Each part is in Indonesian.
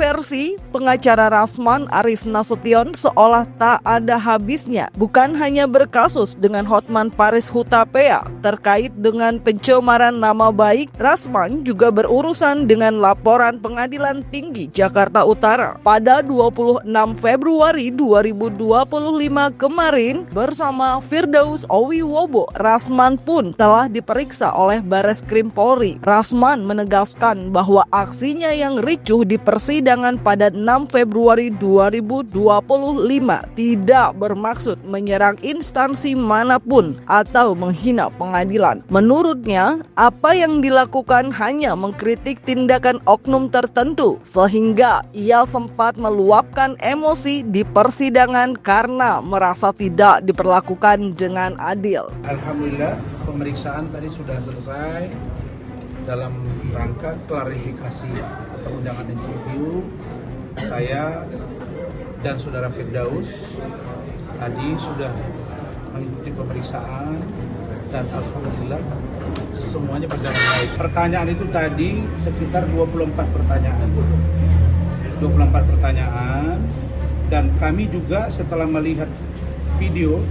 Kontroversi pengacara Rasman Arief Nasution seolah tak ada habisnya. Bukan hanya berkasus dengan Hotman Paris Hutapea terkait dengan pencemaran nama baik, Rasman juga berurusan dengan laporan Pengadilan Tinggi Jakarta Utara. Pada 26 Februari 2025 kemarin, bersama Firdaus Owiwobo, Rasman pun telah diperiksa oleh Bareskrim Polri. Rasman menegaskan bahwa aksinya yang ricuh di persidangan pada 6 Februari 2025 tidak bermaksud menyerang instansi manapun atau menghina pengadilan. Menurutnya, apa yang dilakukan hanya mengkritik tindakan oknum tertentu, sehingga ia sempat meluapkan emosi di persidangan karena merasa tidak diperlakukan dengan adil. Alhamdulillah, pemeriksaan tadi sudah selesai. Dalam rangka klarifikasi atau undangan interview, saya dan saudara Firdaus tadi sudah mengikuti pemeriksaan dan alhamdulillah semuanya berjalan baik. Pertanyaan itu tadi sekitar 24 pertanyaan. 24 pertanyaan, dan kami juga setelah melihat video,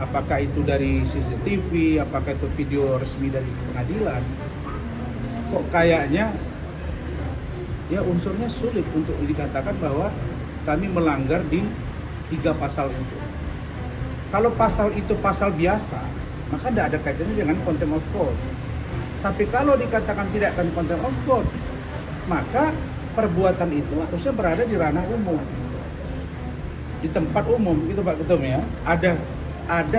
apakah itu dari CCTV, apakah itu video resmi dari pengadilan, kok kayaknya ya unsurnya sulit untuk dikatakan bahwa kami melanggar di 3 pasal itu. Kalau pasal itu pasal biasa, maka tidak ada kaitannya dengan contempt of court. Tapi kalau dikatakan tidak akan contempt of court, maka perbuatan itu harusnya berada di ranah umum, di tempat umum, gitu Pak Ketum ya. Ada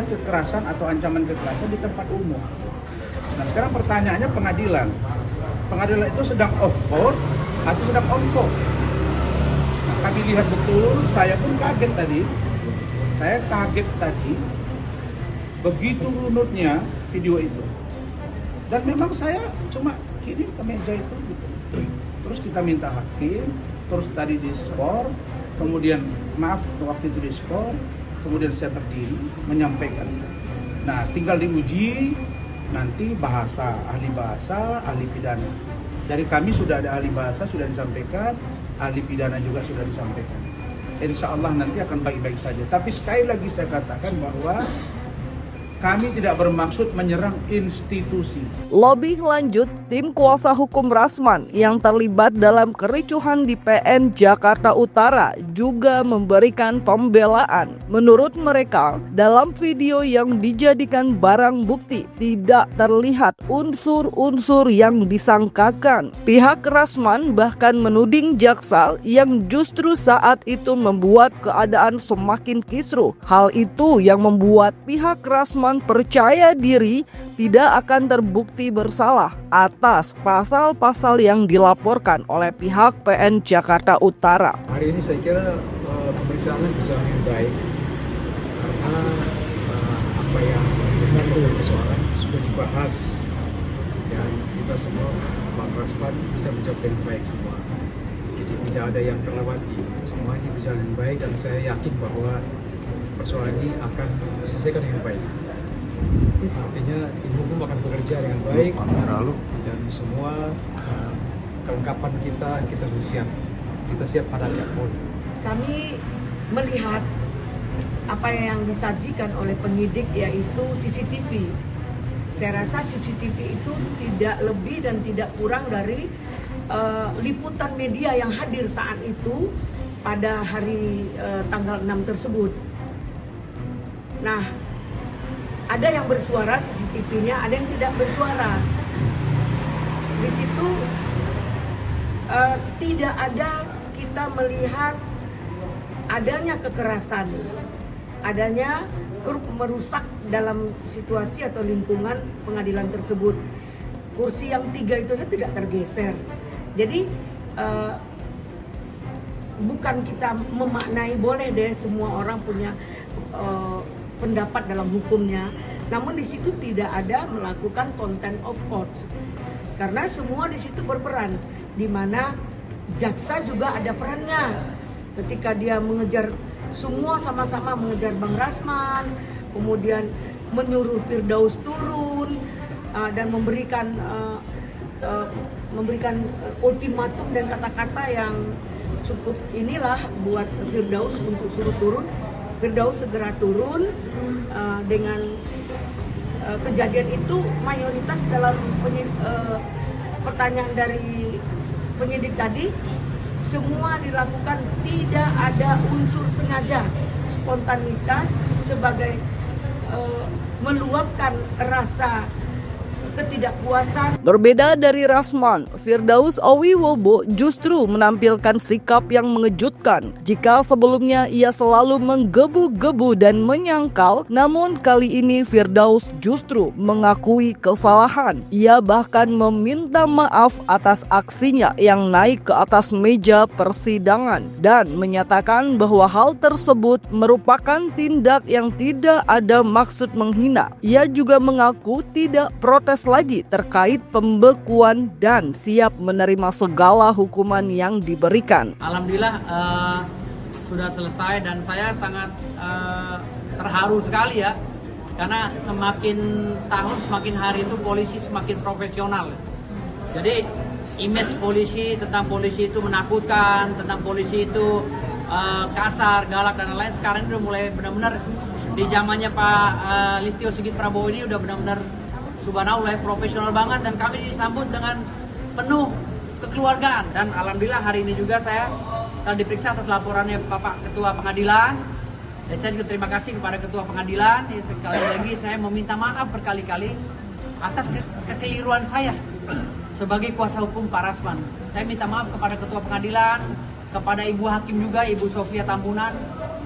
kekerasan atau ancaman kekerasan di tempat umum. Nah sekarang pertanyaannya pengadilan itu sedang off court atau sedang on court? Nah, kami lihat betul, saya pun kaget tadi. Begitu runutnya video itu. Dan memang saya cuma kini ke meja itu gitu. Terus kita minta hakim, terus tadi diskor, kemudian maaf waktu itu diskor, kemudian saya berdiri menyampaikan. Nah, tinggal diuji nanti ahli bahasa, ahli pidana. Dari kami sudah ada ahli bahasa, sudah disampaikan, ahli pidana juga sudah disampaikan. Insya Allah nanti akan baik-baik saja. Tapi sekali lagi saya katakan bahwa kami tidak bermaksud menyerang institusi. Lebih lanjut, tim kuasa hukum Rasman yang terlibat dalam kericuhan di PN Jakarta Utara juga memberikan pembelaan. Menurut mereka, dalam video yang dijadikan barang bukti tidak terlihat unsur-unsur yang disangkakan. Pihak Rasman bahkan menuding jaksa yang justru saat itu membuat keadaan semakin kisruh. Hal itu yang membuat pihak Rasman percaya diri tidak akan terbukti bersalah atas pasal-pasal yang dilaporkan oleh pihak PN Jakarta Utara. Hari ini saya kira pemeriksaan berjalan dengan baik karena apa yang kita perlu persoalan sudah dibahas dan kita semua Pak Rasman bisa menjawab dengan baik semua. Jadi tidak ada yang terlewati, semuanya berjalan dengan baik dan saya yakin bahwa persoalan ini akan diselesaikan dengan baik. Artinya tim hukum akan bekerja dengan baik dan semua kelengkapan kita siap. Kita siap pada apapun. Kami melihat apa yang disajikan oleh penyidik yaitu CCTV. Saya rasa CCTV itu tidak lebih dan tidak kurang dari liputan media yang hadir saat itu pada hari tanggal 6 tersebut. Nah, ada yang bersuara CCTV-nya, ada yang tidak bersuara. Di situ tidak ada kita melihat adanya kekerasan, adanya merusak dalam situasi atau lingkungan pengadilan tersebut. Kursi yang 3 itu tidak tergeser. Jadi bukan kita memaknai boleh deh semua orang punya pendapat dalam hukumnya, namun di situ tidak ada melakukan contempt of court karena semua di situ berperan, di mana jaksa juga ada perannya ketika dia mengejar, semua sama-sama mengejar Bang Rasman, kemudian menyuruh Firdaus turun, dan memberikan ultimatum dan kata-kata yang cukup inilah buat Firdaus untuk suruh turun. Firdaus segera turun. Dengan kejadian itu mayoritas dalam pertanyaan dari penyidik tadi, semua dilakukan tidak ada unsur sengaja, spontanitas sebagai meluapkan rasa ketidakpuasan. Berbeda dari Rasman, Firdaus Owiwobo justru menampilkan sikap yang mengejutkan. Jika sebelumnya ia selalu menggebu-gebu dan menyangkal, namun kali ini Firdaus justru mengakui kesalahan. Ia bahkan meminta maaf atas aksinya yang naik ke atas meja persidangan dan menyatakan bahwa hal tersebut merupakan tindak yang tidak ada maksud menghina. Ia juga mengaku tidak protes lagi terkait pembekuan dan siap menerima segala hukuman yang diberikan. Alhamdulillah sudah selesai dan saya sangat terharu sekali ya, karena semakin tahun semakin hari itu polisi semakin profesional. Jadi image polisi tentang polisi itu menakutkan, tentang polisi itu kasar, galak dan lain-lain, sekarang ini udah mulai benar-benar di zamannya Pak Listio Sigit Prabowo ini udah benar-benar subhanallah profesional banget, dan kami disambut dengan penuh kekeluargaan. Dan alhamdulillah hari ini juga saya telah diperiksa atas laporannya Bapak Ketua Pengadilan. Dan saya juga terima kasih kepada Ketua Pengadilan. Sekali lagi saya meminta maaf berkali-kali atas kekeliruan saya sebagai kuasa hukum Pak Rasman. Saya minta maaf kepada Ketua Pengadilan, kepada Ibu Hakim juga, Ibu Sofia Tambunan.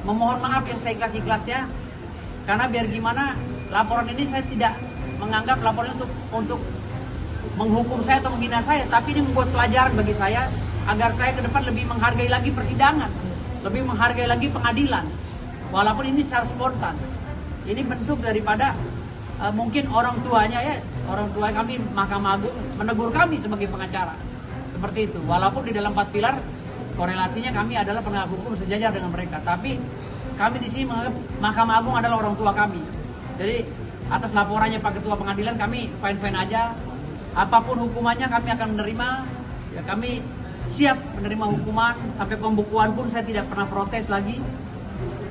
Memohon maaf yang saya ikhlas-ikhlasnya, karena biar gimana laporan ini saya tidak menganggap laporan untuk menghukum saya atau menghina saya, tapi ini membuat pelajaran bagi saya agar saya ke depan lebih menghargai lagi persidangan, lebih menghargai lagi pengadilan, walaupun ini cara spontan. Ini bentuk daripada mungkin orang tuanya kami Mahkamah Agung menegur kami sebagai pengacara seperti itu, walaupun di dalam 4 pilar korelasinya kami adalah penegak hukum sejajar dengan mereka, tapi kami di sini menganggap Mahkamah Agung adalah orang tua kami. Jadi atas laporannya Pak Ketua Pengadilan kami fine-fine aja. Apapun hukumannya kami akan menerima. Ya, kami siap menerima hukuman, sampai pembukuan pun saya tidak pernah protes lagi.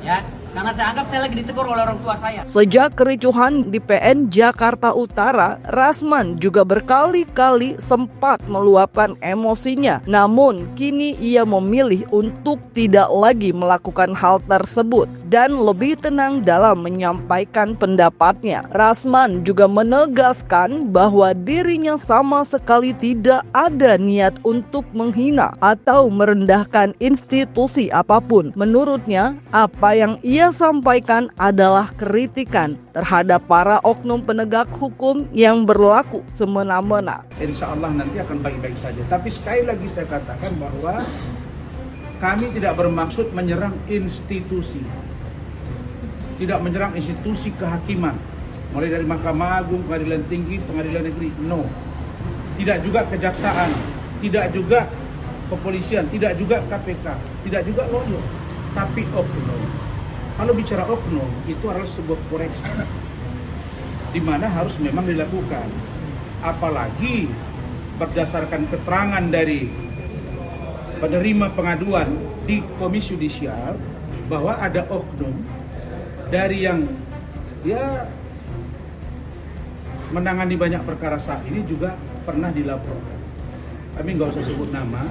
Ya, karena saya anggap saya lagi ditegur oleh orang tua saya. Sejak kericuhan di PN Jakarta Utara, Rasman juga berkali-kali sempat meluapkan emosinya. Namun, kini ia memilih untuk tidak lagi melakukan hal tersebut dan lebih tenang dalam menyampaikan pendapatnya. Rasman juga menegaskan bahwa dirinya sama sekali tidak ada niat untuk menghina atau merendahkan institusi apapun. Menurutnya, apa yang ia sampaikan adalah kritikan terhadap para oknum penegak hukum yang berlaku semena-mena. Insya Allah nanti akan baik-baik saja. Tapi sekali lagi saya katakan bahwa kami tidak bermaksud menyerang institusi. Tidak menyerang institusi kehakiman. Mulai dari Mahkamah Agung, Pengadilan Tinggi, Pengadilan Negeri. No. Tidak juga kejaksaan. Tidak juga kepolisian. Tidak juga KPK. Tidak juga lawyer. Tapi oknum. Kalau bicara oknum, itu adalah sebuah koreksi. Di mana harus memang dilakukan. Apalagi berdasarkan keterangan dari penerima pengaduan di Komisi Yudisial bahwa ada oknum dari yang dia menangani banyak perkara saat ini juga pernah dilaporkan. Kami nggak usah sebut nama,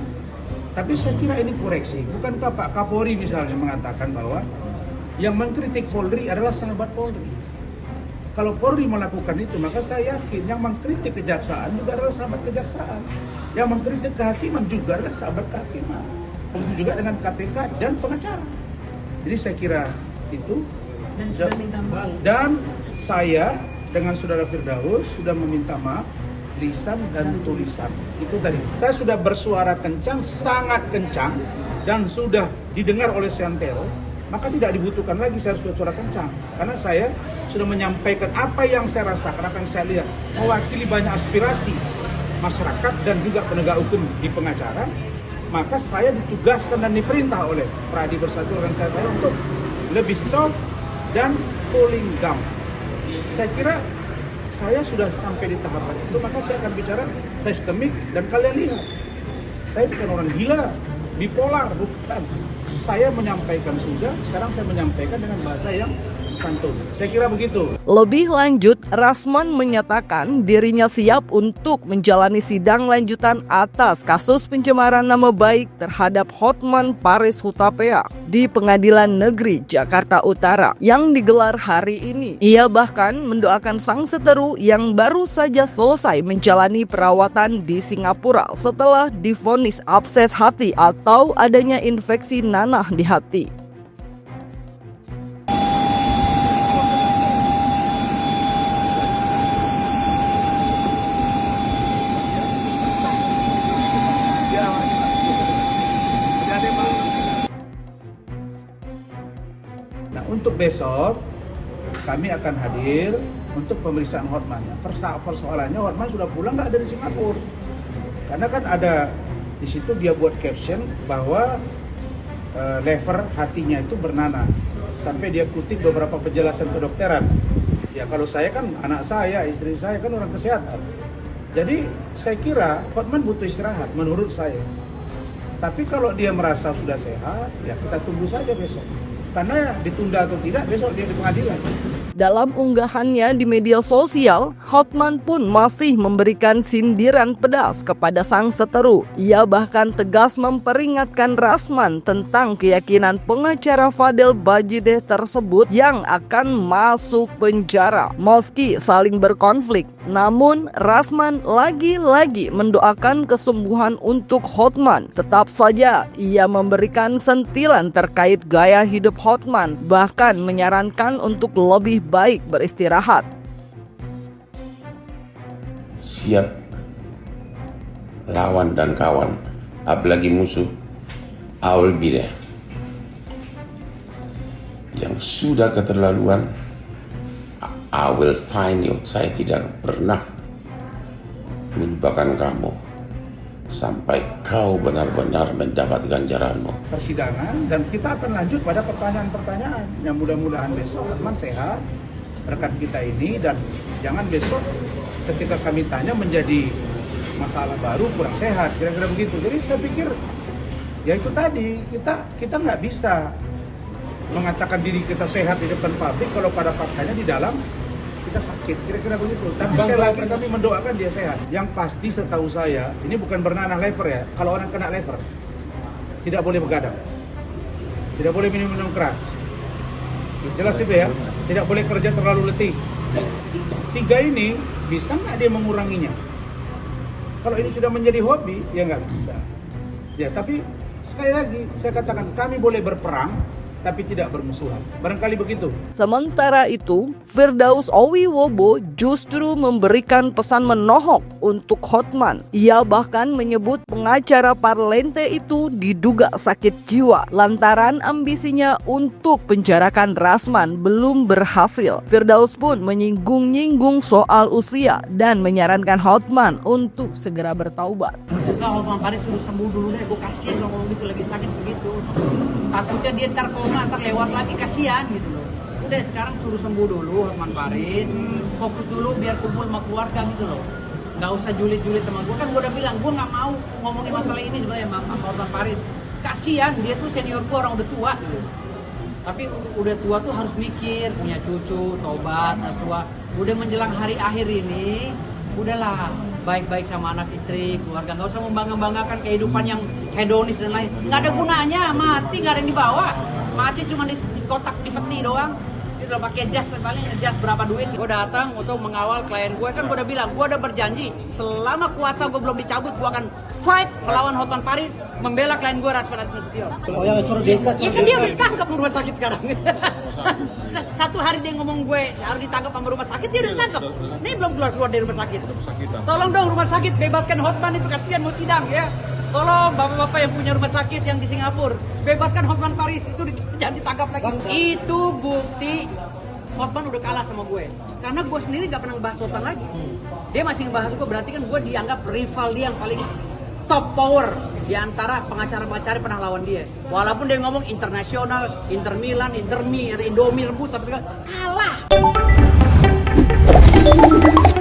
tapi saya kira ini koreksi. Bukankah Pak Kapolri misalnya mengatakan bahwa yang mengkritik Polri adalah sahabat Polri? Kalau Polri melakukan itu, maka saya yakin yang mengkritik kejaksaan juga adalah sahabat kejaksaan. Yang mengkritik kehakiman juga adalah sahabat kehakiman. Begitu juga dengan KPK dan pengacara. Jadi saya kira itu. Dan sudah minta maaf. Dan saya dengan saudara Firdaus sudah meminta maaf lisan dan tulisan. Itu tadi. Saya sudah bersuara kencang, sangat kencang, dan sudah didengar oleh Santero. Maka tidak dibutuhkan lagi saya sudah suara kencang, karena saya sudah menyampaikan apa yang saya rasakan, apa yang saya lihat, mewakili banyak aspirasi masyarakat dan juga penegak hukum di pengacara. Maka saya ditugaskan dan diperintah oleh Pradi Bersatu organisasi saya untuk lebih soft dan cooling down. Saya kira saya sudah sampai di tahapan itu, maka saya akan bicara sistemik dan kalian lihat. Saya bukan orang gila, bipolar, bukan. Saya menyampaikan sudah, sekarang saya menyampaikan dengan bahasa yang santun. Saya kira begitu. Lebih lanjut, Rasman menyatakan dirinya siap untuk menjalani sidang lanjutan atas kasus pencemaran nama baik terhadap Hotman Paris Hutapea di Pengadilan Negeri Jakarta Utara yang digelar hari ini. Ia bahkan mendoakan sang seteru yang baru saja selesai menjalani perawatan di Singapura setelah divonis abses hati atau adanya infeksi nanah di hati. Nah, untuk besok kami akan hadir untuk pemeriksaan Hotman. Persoalannya Hotman sudah pulang nggak dari Singapura? Karena kan ada di situ dia buat caption bahwa lever hatinya itu bernanah. Sampai dia kutip beberapa penjelasan kedokteran. Ya kalau saya kan anak saya, istri saya kan orang kesehatan. Jadi saya kira Hotman butuh istirahat menurut saya. Tapi kalau dia merasa sudah sehat, ya kita tunggu saja besok. Karena ditunda atau tidak, besok dia di pengadilan. Dalam unggahannya di media sosial, Hotman pun masih memberikan sindiran pedas kepada sang seteru. Ia bahkan tegas memperingatkan Rasman tentang keyakinan pengacara Fadel Bajideh tersebut yang akan masuk penjara meski saling berkonflik. Namun, Rasman lagi-lagi mendoakan kesembuhan untuk Hotman. Tetap saja, ia memberikan sentilan terkait gaya hidup Hotman, bahkan menyarankan untuk lebih baik beristirahat. Siap lawan dan kawan, apalagi musuh, I will be there. Yang sudah keterlaluan, I will find you. Saya tidak pernah melupakan kamu sampai kau benar-benar mendapat ganjaranmu. Persidangan dan kita akan lanjut pada pertanyaan-pertanyaan yang mudah-mudahan besok Hotman sehat, rekan kita ini, dan jangan besok ketika kami tanya menjadi masalah baru kurang sehat, kira-kira begitu. Jadi saya pikir ya itu tadi, kita nggak bisa mengatakan diri kita sehat di depan publik kalau pada faktanya di dalam kita sakit, kira-kira begitu. Tapi sekali lagi kami mendoakan dia sehat. Yang pasti setahu saya, ini bukan bernanah lever ya. Kalau orang kena lever, tidak boleh begadang, tidak boleh minum keras. Jelas itu ya, tidak boleh kerja terlalu letih. 3 ini bisa nggak dia menguranginya? Kalau ini sudah menjadi hobi, ya nggak bisa. Ya tapi sekali lagi saya katakan kami boleh berperang, tapi tidak bermusuhan. Barangkali begitu. Sementara itu, Firdaus Owiwobo justru memberikan pesan menohok untuk Hotman. Ia bahkan menyebut pengacara Parlente itu diduga sakit jiwa lantaran ambisinya untuk penjarakan Rasman belum berhasil. Firdaus pun menyinggung-nyinggung soal usia dan menyarankan Hotman untuk segera bertaubat. Enggak, Hotman Paris suruh sembuh dulu deh, gue kasihan lo ngomong gitu, lagi sakit begitu. Takutnya dia ntar koma, ntar lewat lagi, kasihan gitu loh. Udah sekarang suruh sembuh dulu Hotman Paris, fokus dulu biar kumpul sama keluarga gitu loh. Nggak usah julid-julid sama gue, kan gue udah bilang gue nggak mau ngomongin masalah ini sebenarnya sama Hotman Paris. Kasihan, dia tuh senior gue, orang udah tua gitu. Tapi udah tua tuh harus mikir, punya cucu, tobat, tua. Udah menjelang hari akhir ini, udahlah baik-baik sama anak istri, keluarga, nggak usah membangga-banggakan kehidupan yang hedonis dan lain. Nggak ada gunanya, mati nggak ada yang dibawa. Mati cuma di kotak, di peti doang. Itu udah pakai jas, paling jas berapa duit. Gue datang untuk mengawal klien gue, kan gue udah bilang, gue udah berjanji selama kuasa gue belum dicabut, gue akan fight melawan Hotman Paris, membela klien gue Rasman Nasution. Oh yang suruh diikat. Ya kan dia udah ditangkap di rumah sakit sekarang. Satu hari dia ngomong gue harus ditangkap sama rumah sakit, dia udah ditangkap. Ini belum keluar dari rumah sakit. Tolong dong rumah sakit bebaskan Hotman, itu kasihan mau sidang ya. Tolong bapak-bapak yang punya rumah sakit yang di Singapura, bebaskan Hotman Paris, itu jangan ditangkap lagi. Itu bukti Hotman udah kalah sama gue. Karena gue sendiri gak pernah ngebahas Hotman lagi. Dia masih ngebahas gue, berarti kan gue dianggap rival dia yang paling top power di antara pengacara-pengacara pernah lawan dia. Walaupun dia ngomong internasional, Inter Milan, Inter Mi, Indomie rebus, kalah. you.